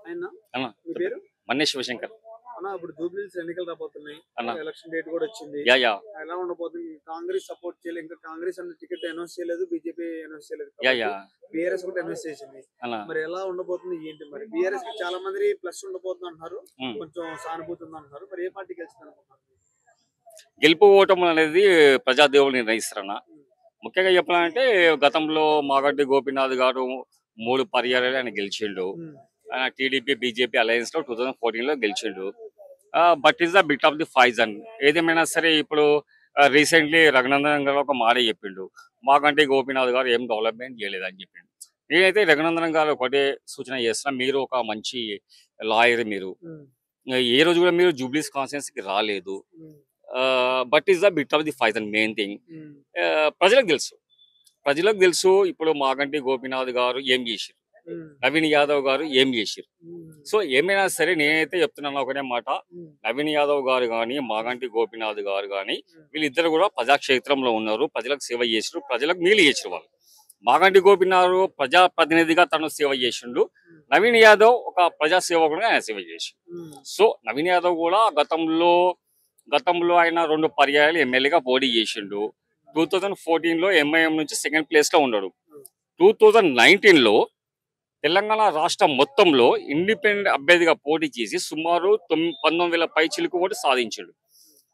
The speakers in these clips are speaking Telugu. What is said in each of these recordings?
ఆయన అన్న మీ పేరు? మన్నే శివశంకర్ అన్న ఇప్పుడు జూబ్లీహిల్స్ ఎన్నికలు రాబోతున్నాయి. అన్న. ఎలక్షన్ డేట్ కూడా వచ్చింది. యా యా ఎలా ఉండబోతుంది? కాంగ్రెస్ సపోర్ట్ చేయలేదు. ఇంకా కాంగ్రెస్ అన్న టికెట్ అనౌన్స్ చేయలేదు. బీజేపీ అనౌన్స్ చేయలేదు. యా యా బీఆర్ఎస్ కూడా అనౌన్స్ చేసింది. అన్న మరి ఎలా ఉండబోతుంది ఏంటి? మరి బీఆర్ఎస్ కి చాలా మంది ప్లస్ ఉండబోతుంది అంటున్నారు. ఉమ్. కొంచెం సానుభూతి ఉంది అంటున్నారు. మరి ఏ పార్టీ గెలుస్తుంది అనుకుంటున్నారు? గెలుపు ఓటములు అనేది ప్రజాదేవులు నిర్ణయిస్తారన్న. ముఖ్యంగా చెప్పాలంటే గతంలో మాగడ్డి గోపీనాథ్ గారు 3 పర్యాయాలు ఆయన గెలిచిండు. ఆయన టీడీపీ బీజేపీ అలయన్స్ లో 2014 లో గెలిచిండు. But is the bit of the fission. ఏదేమైనా సరే ఇప్పుడు రీసెంట్లీ రఘునందన్ గారు ఒక మాట చెప్పిండు, మాగంటి గోపీనాథ్ గారు ఏం డెవలప్మెంట్ చేయలేదని చెప్పిండు. నేనైతే రఘునందన్ గారు ఒకటే సూచన చేస్తున్నా, మీరు ఒక మంచి లాయర్, మీరు ఏ రోజు కూడా మీరు జూబ్లీస్ కాన్స్టిట్యున్సీకి రాలేదు. But is the bit of the Faizan main thing. ప్రజలకు తెలుసు ఇప్పుడు మాగంటి గోపీనాథ్ గారు ఏం చేశారు, నవీన్ యాదవ్ గారు ఏం చేశారు. సో ఏమైనా సరే నేనైతే చెప్తున్నాను ఒకటే మాట, నవీన్ యాదవ్ గారు కానీ మాగంటి గోపీనాథ్ గారు కానీ వీళ్ళిద్దరు కూడా ప్రజాక్షేత్రంలో ఉన్నారు, ప్రజలకు సేవ చేసారు, ప్రజలకు మేలు చేసారు. వాళ్ళు మాగంటి గోపీనాథ్ ప్రజాప్రతినిధిగా తను సేవ చేసిండు, నవీన్ యాదవ్ ఒక ప్రజా సేవకుడుగా ఆయన సేవ చేసిండు. సో నవీన్ యాదవ్ కూడా గతంలో ఆయన 2 పర్యాయాలు ఎమ్మెల్యేగా పోటీ చేసిండు. 2014లో ఎంఐఎం నుంచి సెకండ్ ప్లేస్ లో ఉన్నాడు. 2019లో తెలంగాణ రాష్ట్రం మొత్తంలో ఇండిపెండెంట్ అభ్యర్థిగా పోటీ చేసి సుమారు 19,000 పైచిలకు కూడా సాధించాడు.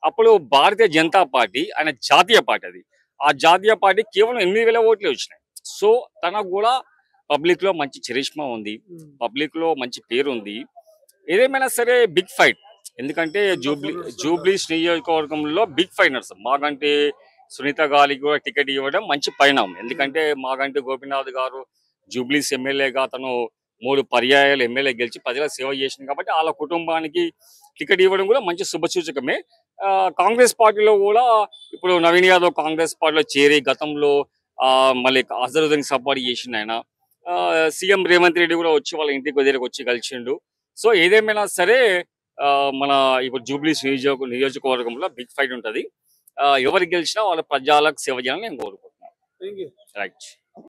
అప్పుడు భారతీయ జనతా పార్టీ ఆయన జాతీయ పార్టీ, అది ఆ జాతీయ పార్టీ కేవలం 8,000 ఓట్లే వచ్చినాయి. సో తనకు కూడా పబ్లిక్ లో మంచి చరిష్మా ఉంది, పబ్లిక్ లో మంచి పేరు ఉంది. ఏదేమైనా సరే బిగ్ ఫైట్, ఎందుకంటే జూబ్లీస్ నియోజకవర్గంలో బిగ్ ఫైట్ నడుస్తుంది. మాగంటి సునీత గారికి కూడా టికెట్ ఇవ్వడం మంచి పరిణామం. ఎందుకంటే మాగంటి గోపీనాథ్ గారు జూబ్లీస్ ఎమ్మెల్యేగా తను 3 పర్యాయాలు ఎమ్మెల్యే గెలిచి ప్రజలకు సేవ చేసింది కాబట్టి వాళ్ళ కుటుంబానికి టికెట్ ఇవ్వడం కూడా మంచి శుభసూచకమే. కాంగ్రెస్ పార్టీలో కూడా ఇప్పుడు నవీన్ యాదవ్ కాంగ్రెస్ పార్టీలో చేరి గతంలో మళ్ళీ అజరుద్దీన్ సపోర్ట్ చేసిండు ఆయన. సీఎం రేవంత్ రెడ్డి కూడా వచ్చి వాళ్ళ ఇంటికి దగ్గరకు వచ్చి కలిసిండు. సో ఏదేమైనా సరే మన ఇప్పుడు జూబ్లీస్ నియోజకవర్గంలో బిగ్ ఫైట్ ఉంటది. ఎవరు గెలిచినా వాళ్ళ ప్రజలకు సేవ చేయాలని నేను కోరుకుంటున్నాను. Thank you. రైట్.